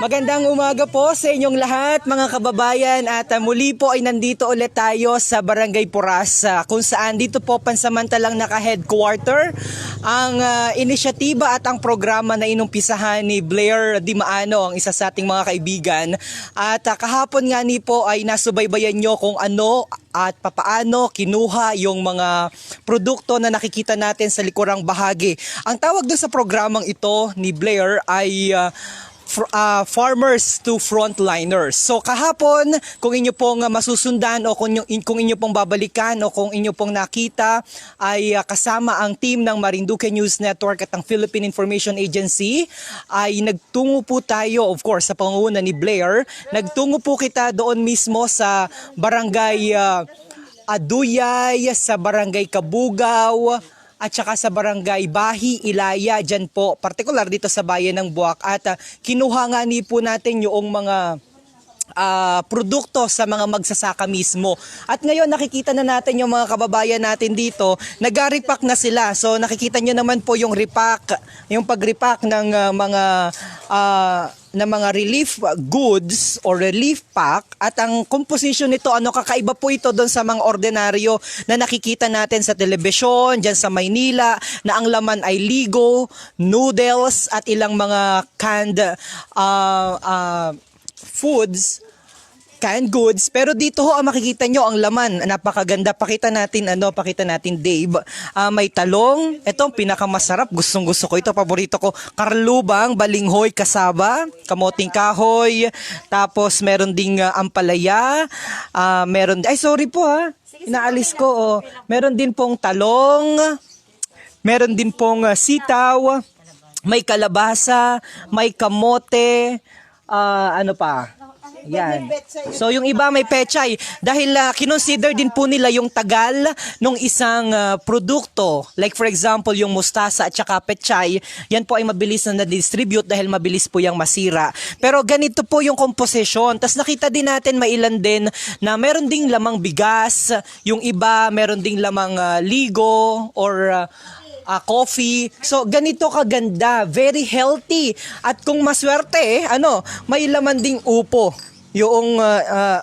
Magandang umaga po sa inyong lahat mga kababayan at muli po ay nandito ulit tayo sa Barangay Puras kung saan dito po pansamantalang naka-headquarter ang inisyatiba at ang programa na inumpisahan ni Blair Dimaano, ang isa sa ating mga kaibigan. At kahapon nga ni po ay nasubaybayan nyo kung ano at papaano kinuha yung mga produkto na nakikita natin sa likurang bahagi. Ang tawag doon sa programang ito ni Blair ay farmers to frontliners. So kahapon, kung inyo pong masusundan o kung inyo pong babalikan o kung inyo pong nakita, ay kasama ang team ng Marinduque News Network at ang Philippine Information Agency, ay nagtungo po tayo, of course, sa pangunguna ni Blair. Nagtungo po kita doon mismo sa barangay Aduyay, sa barangay Kabugaw, at saka sa barangay Bahi, Ilaya, dyan po, partikular dito sa bayan ng Buwak. At kinuha nga ni po natin yung mga produkto sa mga magsasaka mismo. At ngayon nakikita na natin yung mga kababayan natin dito, nag-repack na sila. So nakikita nyo naman po yung repack, yung pag-repack ng mga relief goods or relief pack. At ang composition nito, kakaiba po ito doon sa mga ordinaryo na nakikita natin sa telebisyon, dyan sa Maynila, na ang laman ay ligo, noodles at ilang mga canned canned goods. Pero dito ho, makikita nyo ang laman. Napakaganda. Pakita natin Dave. May talong. Ito ang pinakamasarap. Gustong gusto ko ito. Paborito ko. Karlubang, balinghoy, kasaba, kamoting kahoy. Tapos meron ding ampalaya. Sorry po inaalis ko. Meron din pong talong. Meron din pong sitaw. May kalabasa. May kamote. Ano pa? Yan. So yung iba may pechay dahil kinonsider din po nila yung tagal ng isang produkto. Like for example, yung mustasa at saka pechay, yan po ay mabilis na na-distribute dahil mabilis po yung masira. Pero ganito po yung composition. Tapos nakita din natin mailan din na meron ding lamang bigas, yung iba meron ding lamang ligo or coffee. So ganito kaganda, very healthy. At kung maswerte, may laman ding upo. Yung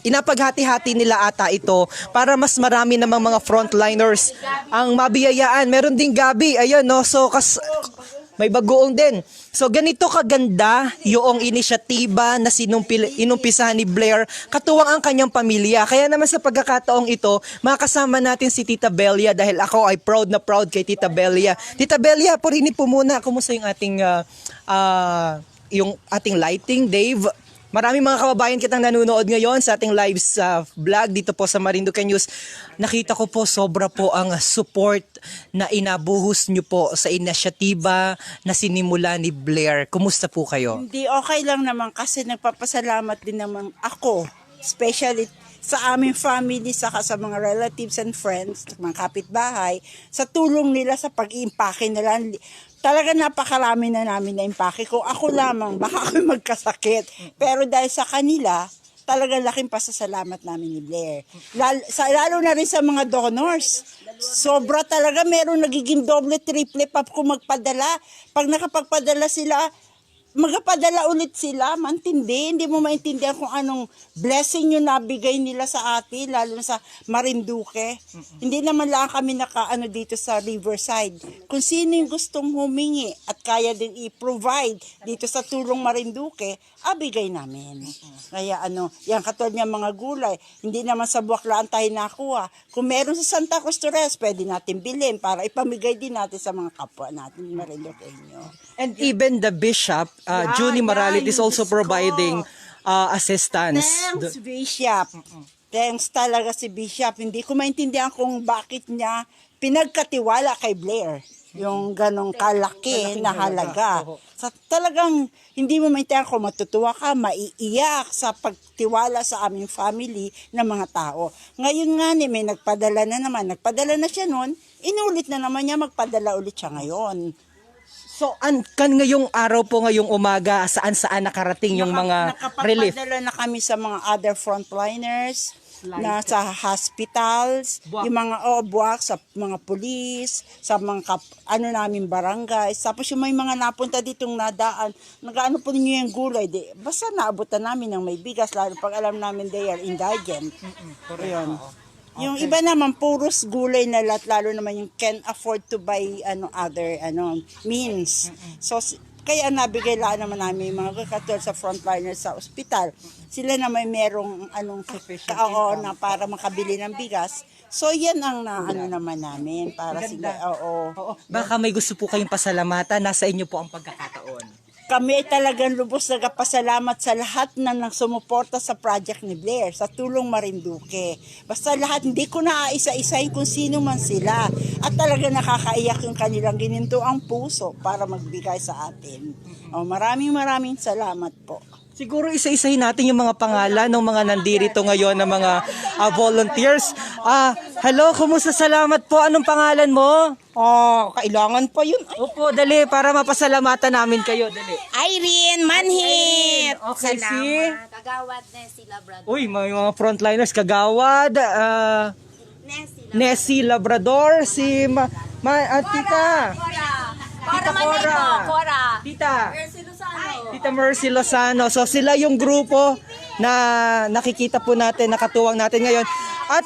inapaghati-hati nila ata ito para mas marami namang mga frontliners ang mabiyayaan. Meron ding gabi, ayan so may bagoong din. So ganito kaganda yung inisyatiba na inumpisahan ni Blair, katuwang ang kanyang pamilya. Kaya naman sa pagkakataong ito, makasama natin si Tita Belia dahil ako ay proud na proud kay Tita Belia. Tita Belia, purinig po muna, kumusta yung ating lighting, Dave? Maraming mga kababayan kitang nanonood ngayon sa ating live vlog dito po sa Marinduque News. Nakita ko po sobra po ang support na inabuhos nyo po sa inisyatiba na sinimula ni Blair. Kumusta po kayo? Hindi, okay lang naman kasi nagpapasalamat din naman ako, especially sa aming family, saka sa mga relatives and friends, mga kapitbahay, sa tulong nila sa pag-iimpake nila. Talaga napakarami na namin na impake. Kung ako lamang, baka ako magkasakit. Pero dahil sa kanila, talaga laking pasasalamat namin ni Blair. Lalo na rin sa mga donors. Sobra talaga, meron nagiging doble, triple pa kung magpadala. Pag nakapagpadala sila, magpapadala ulit sila, mantindi. Hindi mo maintindihan kung anong blessing yung nabigay nila sa atin, lalo na sa Marinduque. Hindi naman lang kami dito sa Riverside. Kung sino yung gustong humingi at kaya din i-provide dito sa tulong Marinduque, bigay namin. Kaya yan katulad niya mga gulay, hindi naman sa Buwaklaan tayo nakuha. Kung meron sa Santa Cruz Torres, pwede natin bilhin para ipamigay din natin sa mga kapwa natin Marinduqueño. And even the bishop, Junie Maralit is also providing assistance. Thanks, Bishop. Thanks talaga si Bishop. Hindi ko maintindihan kung bakit niya pinagkatiwala kay Blair yung ganong kalaki na halaga. Talagang hindi mo maintindihan kung matutuwa ka, maiiyak sa pagtiwala sa aming family ng mga tao. Ngayon nga may nagpadala na siya noon, inulit na naman niya, magpadala ulit siya ngayon. So, ngayong araw po, ngayong umaga, saan nakarating yung mga relief? Nakapagpadala na kami sa mga other frontliners, nasa hospitals, Buwak. yung mga buwak sa mga pulis, sa mga namin barangay. Tapos yung may mga napunta ditong nadaan, nagaano po ninyo yung gulay, basta naabutan namin ng may bigas, lalo pag alam namin they are indigent. Ayun. Yung iba naman puros gulay na lahat, lalo naman yung can afford to buy other means. So kaya nabigay lang naman namin yung mga katulad sa frontliners sa ospital. Sila na may merong na para makabili ng bigas. So yan ang naman namin para sila. Oo. Baka may gusto po kayong pasalamatan, nasa inyo po ang pagkakataon. Kami ay talagang lubos nagpasalamat sa lahat na sumuporta sa project ni Blair, sa Tulong Marinduque. Basta lahat, hindi ko na isa-isahin kung sino man sila. At talaga nakakaiyak yung kanilang gininto ang puso para magbigay sa atin. Maraming salamat po. Siguro isa-isahin natin yung mga pangalan ng mga nandirito ngayon na mga volunteers. Hello, kumusta? Salamat po. Anong pangalan mo? Kailangan pa yun. Opo, dali, para mapasalamatan namin kayo. Dali. Irene Manhit! Okay, Kagawad Nessie Labrador. Uy, may mga frontliners, Kagawad, Nessie Labrador, si Tita. Cora. Tita. Mercy Lozano. Tita Mercy Lozano. So sila yung grupo na nakikita po natin, nakatuwang natin ngayon. At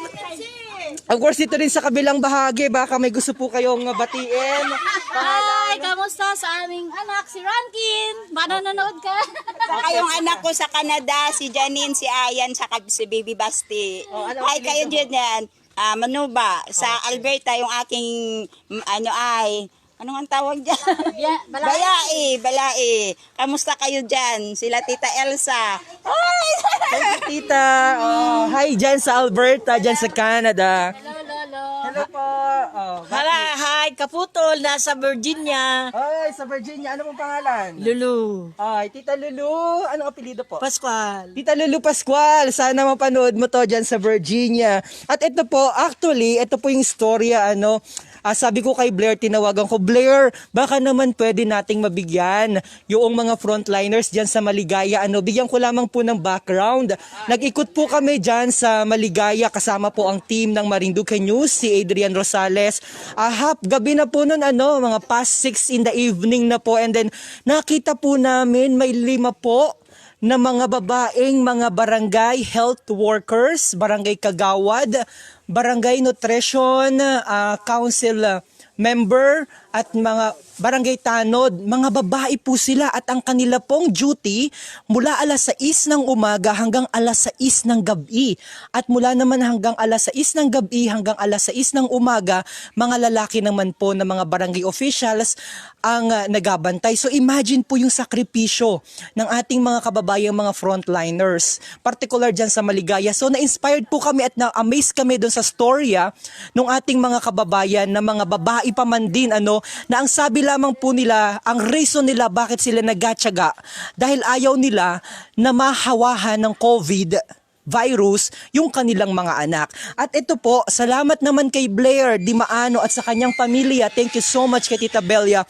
of course, dito rin sa kabilang bahagi, baka may gusto po kayong batiin. Hi, kamusta sa aming anak, si Rankin? Nanonood ka? Saka yung anak ko sa Canada, si Janine, si Ayan, saka si Baby Basti. Hi kayo dyan. Manuba, sa Alberta, yung aking, anong ang tawag dyan? Balai. Kamusta kayo dyan? Sila Tita Elsa. Ay! Tita, hi dyan sa Alberta, dyan sa Canada. Hello, Lolo. Hello po. Hi, Kaputol, nasa Virginia. Ay, sa Virginia, ano pong pangalan? Lulu. Ay, Tita Lulu, anong apelido po? Pascual. Tita Lulu Pascual, sana mapanood mo to dyan sa Virginia. At ito po, actually, ito po yung istorya, sabi ko kay Blair, tinawagan ko, Blair, baka naman pwede nating mabigyan yung mga frontliners dyan sa Maligaya. Bigyan ko lamang po ng background. Nag-ikot po kami dyan sa Maligaya, kasama po ang team ng Marinduque News, si Adrian Rosales. Gabi na po nun, mga past 6 in the evening na po. And then, nakita po namin may 5 po na mga babaeng mga barangay health workers, barangay kagawad, barangay nutrition council member at mga barangay tanod, mga babae po sila at ang kanila pong duty mula alas 6 ng umaga hanggang alas 6 ng gabi. At mula naman hanggang alas 6 ng gabi hanggang alas 6 ng umaga, mga lalaki naman po na mga barangay officials ang nagabantay. So imagine po yung sakripisyo ng ating mga kababayang mga frontliners, particular dyan sa Maligaya. So na-inspired po kami at na-amaze kami doon sa storya ng ating mga kababayan na mga babae pa man din na ang sabi lamang po nila, ang reason nila bakit sila naggatyaga dahil ayaw nila na mahawahan ng COVID virus yung kanilang mga anak. At ito po, salamat naman kay Blair Dimaano at sa kanyang pamilya. Thank you so much kay Tita Belia.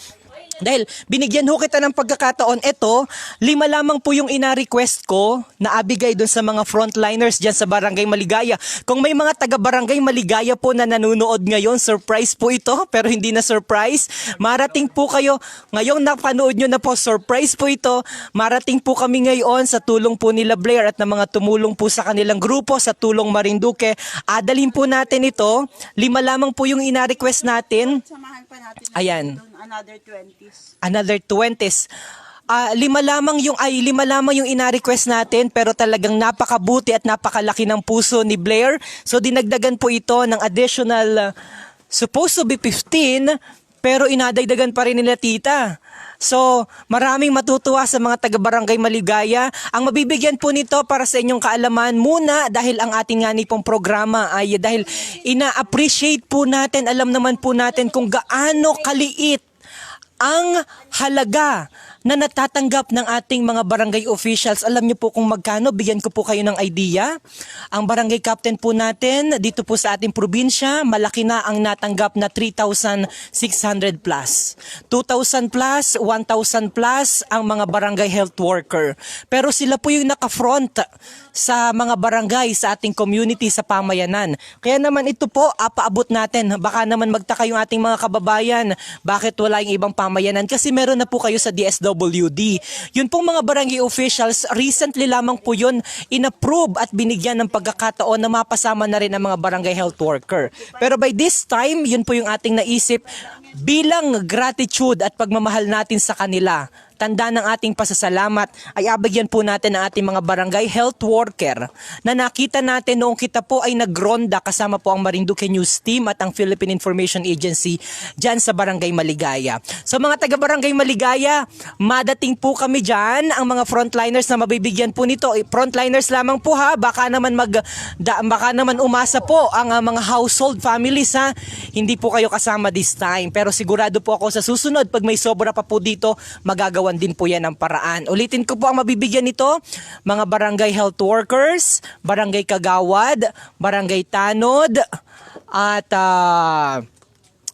Dahil binigyan ho kita ng pagkakataon, ito, 5 lamang po yung ina-request ko na abigay dun sa mga frontliners dyan sa Barangay Maligaya. Kung may mga taga-Barangay Maligaya po na nanonood ngayon, surprise po ito, pero hindi na surprise. Marating po kayo, ngayong napanood nyo na po, surprise po ito. Marating po kami ngayon sa tulong po nila Blair at ng mga tumulong po sa kanilang grupo sa Tulong Marinduque. Adalhin po natin ito. 5 lamang po yung ina-request natin. Samahan pa natin. Ayan. Another 20s. Another 20s. 5 lamang yung ina-request natin, pero talagang napakabuti at napakalaki ng puso ni Blair. So dinagdagan po ito ng additional supposed to be 15, pero inadagdagan pa rin nila tita. So, maraming matutuwa sa mga taga-Barangay Maligaya. Ang mabibigyan po nito para sa inyong kaalaman muna dahil ang ating nga pong programa ay dahil ina-appreciate po natin, alam naman po natin kung gaano kaliit ang halaga na natatanggap ng ating mga barangay officials. Alam niyo po kung magkano? Bigyan ko po kayo ng idea. Ang barangay captain po natin dito po sa ating probinsya, malaki na ang natanggap na 3,600 plus. 2,000 plus, 1,000 plus ang mga barangay health worker. Pero sila po yung naka-front sa mga barangay, sa ating community, sa pamayanan. Kaya naman ito po, paabot natin. Baka naman magtaka yung ating mga kababayan, bakit wala yung ibang pamayanan? Kasi meron na po kayo sa DSWD. Yun pong mga barangay officials, recently lamang po yun inapprove at binigyan ng pagkakataon na mapasama na rin ang mga barangay health worker. Pero by this time, yun po yung ating naisip bilang gratitude at pagmamahal natin sa kanila. Tanda ng ating pasasalamat ay abigyan po natin ang ating mga barangay health worker na nakita natin noong kita po ay nagronda kasama po ang Marinduque News Team at ang Philippine Information Agency dyan sa Barangay Maligaya. So mga taga-Barangay Maligaya, madating po kami dyan, ang mga frontliners na mabibigyan po nito. Frontliners lamang po ha, baka naman umasa po ang mga household families ha. Hindi po kayo kasama this time, pero sigurado po ako sa susunod pag may sobra pa po dito, magagawan din po yan ang paraan. Ulitin ko po ang mabibigyan nito, mga barangay health workers, barangay kagawad, barangay tanod, at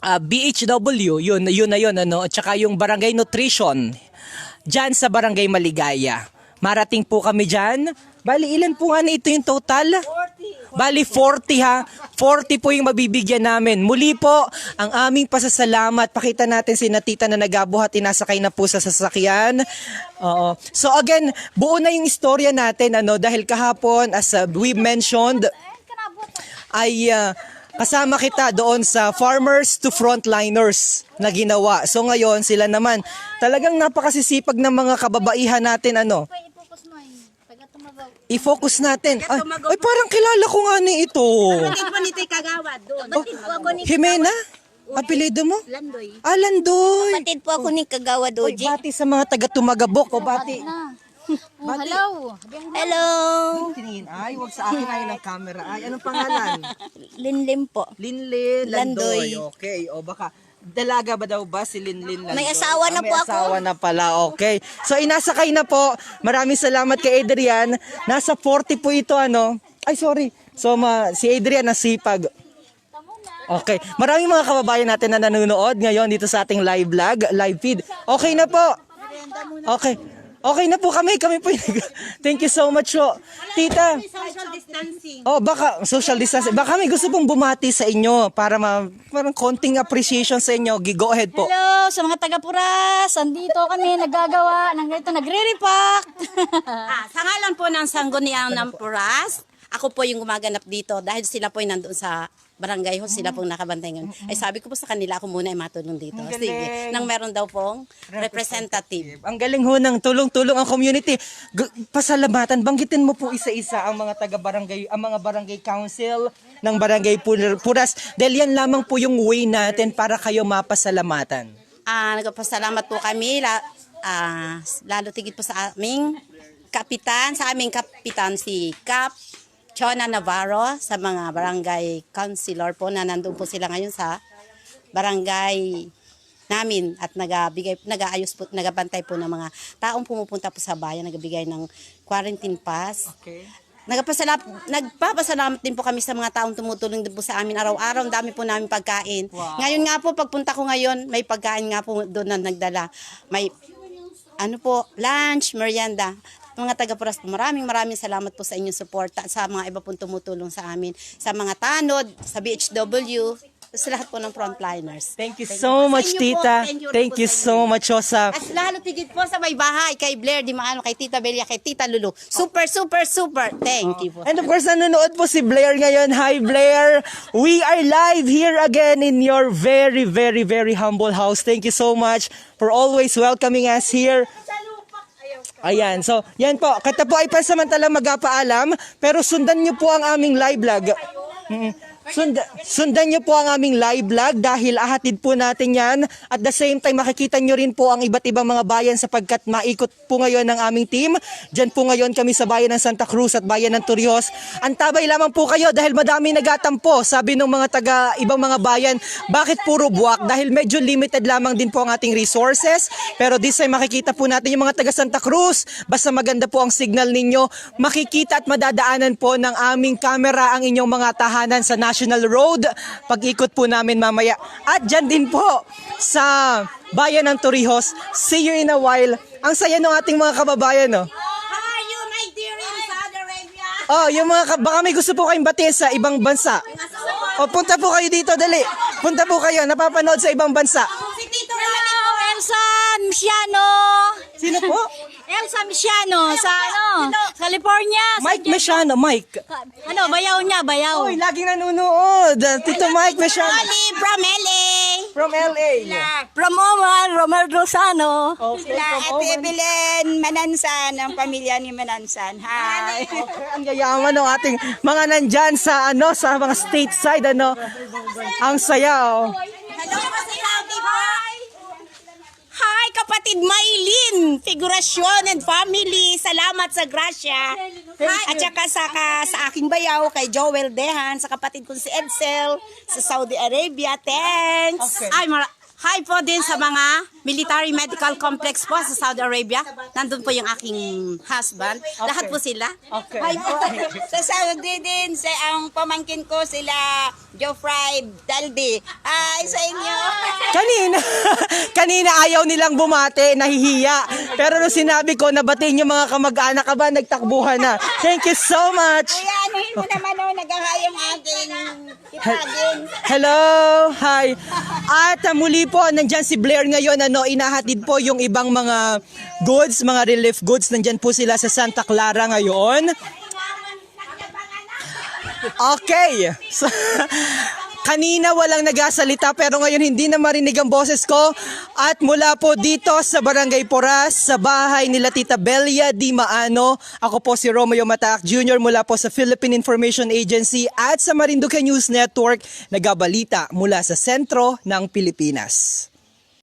BHW, yun na yun, ano, at saka yung barangay nutrition, dyan sa Barangay Maligaya. Marating po kami dyan. Bali, ilan po nga na ito yung total? 40. Bali, 40 ha. 40 po yung mabibigyan namin. Muli po, ang aming pasasalamat. Pakita natin si Natita na nagabuhat, inasakay na po sa sasakyan. Oo. So again, buo na yung istorya natin, ano, dahil kahapon, as we mentioned, ay kasama kita doon sa Farmers to Frontliners na ginawa. So ngayon, sila naman, talagang napakasisipag ng mga kababaihan natin, ano, i-focus natin. Ay, parang kilala ko nga ni ito. Kapatid po ni Kagawad doon. Jimena? Apelido mo? Landoy. Landoy. Kapatid po ako ni Kagawad Oy, Oji. bati sa mga taga-Tumagabok. O, bati. Hello. Hello. Tingin. Ay, wag sa akin ay ng camera. Ay, anong pangalan? Linlim po. Linlin Landoy. Landoy. Okay. O, baka dalaga ba daw ba si Linlin Landoy? May asawa na May po ako. asawa na pala. Okay. So, inasakay na po. Maraming salamat kay Adrian. Nasa 40 po ito, ano. Ay, sorry. So, si Adrian nasipag. Okay. Maraming mga kababayan natin na nanonood ngayon dito sa ating live vlog, live feed. Okay na po. Okay. Okay na po kami po. Thank you so much po. Tita. Social distancing. Oh, baka social distancing. Baka may gusto pong bumati sa inyo para parang konting appreciation sa inyo. Go ahead po. Hello sa mga taga-Puras. Andito kami naggagawa ng ganito, nagre-repack. Sa ngalan po ng Sangguniang ng Puras, ako po yung gumaganap dito dahil sila po yung nandoon sa barangay hall, sila pong nakabantay ngayon. Ay sabi ko po sa kanila, ako muna ay matulong dito. Sige, nang meron daw pong representative. Ang galing ho ng tulong-tulong ang community. Pasalamatan, banggitin mo po isa-isa ang mga taga-barangay, ang mga barangay council ng Barangay Puras. Dahil yan lamang po yung way natin para kayo mapasalamatan. Nagpasalamat po kami, lalo tigit po sa aming kapitan, si Cap Chona Navarro, sa mga barangay councilor po na nandun po sila ngayon sa barangay namin at nag-aayos po, nagabantay po ng mga taong pumupunta po sa bayan, nagbigay ng quarantine pass. Okay. Nagpapasalamat din po kami sa mga taong tumutulong din po sa amin araw-araw. Ang dami po namin pagkain. Wow. Ngayon nga po, pagpunta ko ngayon, may pagkain nga po doon na nagdala. May lunch, merienda. Mga taga-Puras po, maraming salamat po sa inyong suporta, sa mga iba pong tumutulong sa amin, sa mga tanod, sa BHW, sa lahat po ng frontliners. Thank you so much, Sa inyo po, Tita. thank you Thank you so much, Osa. At lalo tigit po sa may bahay, kay Blair Di Maano, kay Tita Belia, kay Tita Lulu. Super. Thank you po. And of course, nanonood po si Blair ngayon. Hi, Blair. We are live here again in your very, very, very humble house. Thank you so much for always welcoming us here. Ayan, so yan po. Kita po ay pansamantala magpapaalam, pero sundan niyo po ang aming live vlog. Sundan nyo po ang aming live vlog dahil ahatid po natin yan. At the same time, makikita nyo rin po ang iba't ibang mga bayan sapagkat maikot po ngayon ng aming team. Diyan po ngayon kami sa bayan ng Santa Cruz at bayan ng Torrijos. Antabay lamang po kayo dahil madami nagatampo. Sabi ng mga taga ibang mga bayan, bakit puro buwak? Dahil medyo limited lamang din po ang ating resources. Pero this time makikita po natin yung mga taga Santa Cruz. Basta maganda po ang signal ninyo, makikita at madadaanan po ng aming camera ang inyong mga tahanan sa National Road. Pag-ikot po namin mamaya. At dyan din po sa bayan ng Torrijos. See you in a while. Ang saya ng ating mga kababayan, no? How are you, my dear, in Saudi Arabia? Oh, yung mga baka may gusto po kayong batiin sa ibang bansa. O punta po kayo dito, dali. Punta po kayo, napapanood sa ibang bansa. Si Tito Hello, Elsa Misiano. Sino po? Elsa Misiano sa California. Mike Mesiano, Mike. Bayaw niya, bayaw. Oy, laging nanonood. Tito Mike Mesiano. Oli from LA. From LA. From Oman, Romel Rosano. Okay, Sila from Ate Oman. Belen Manansan, ang pamilya ni Manansan. Hi! Okay, ang yayaman ng ating mga nandyan sa sa mga stateside ang saya Hello po si Saudi Boy. Hi, kapatid Maylin, figurasyon and family. Salamat sa grasya. Hi, at saka sa aking bayaw, kay Joel Dehan, sa kapatid ko si Edsel, sa Saudi Arabia. Thanks. Okay. Hi po din sa mga military medical complex po sa Saudi Arabia. Nandun po yung aking husband. Lahat po sila. Okay. Hi po. Sa Saudi din, ang pamangkin ko sila Geoffrey Daldi. Hi sa inyo. kanina ayaw nilang bumate, nahihiya, pero nung sinabi ko nabatiin yung mga kamag-anak ka ba, nagtakbuhan na. Thank you so much. Kuya, anuhin mo naman nagahayong aking kitagin. Hello, hi. At muli po, nandyan si Blair ngayon, inahatid po yung ibang mga goods, mga relief goods. Nandyan po sila sa Santa Clara ngayon. Okay. So, kanina walang nagasalita pero ngayon hindi na marinig ang boses ko. At mula po dito sa Barangay Poras, sa bahay nila Tita Belia Di Maano, ako po si Romeo Mataak Jr. mula po sa Philippine Information Agency at sa Marinduque News Network, nagabalita mula sa sentro ng Pilipinas.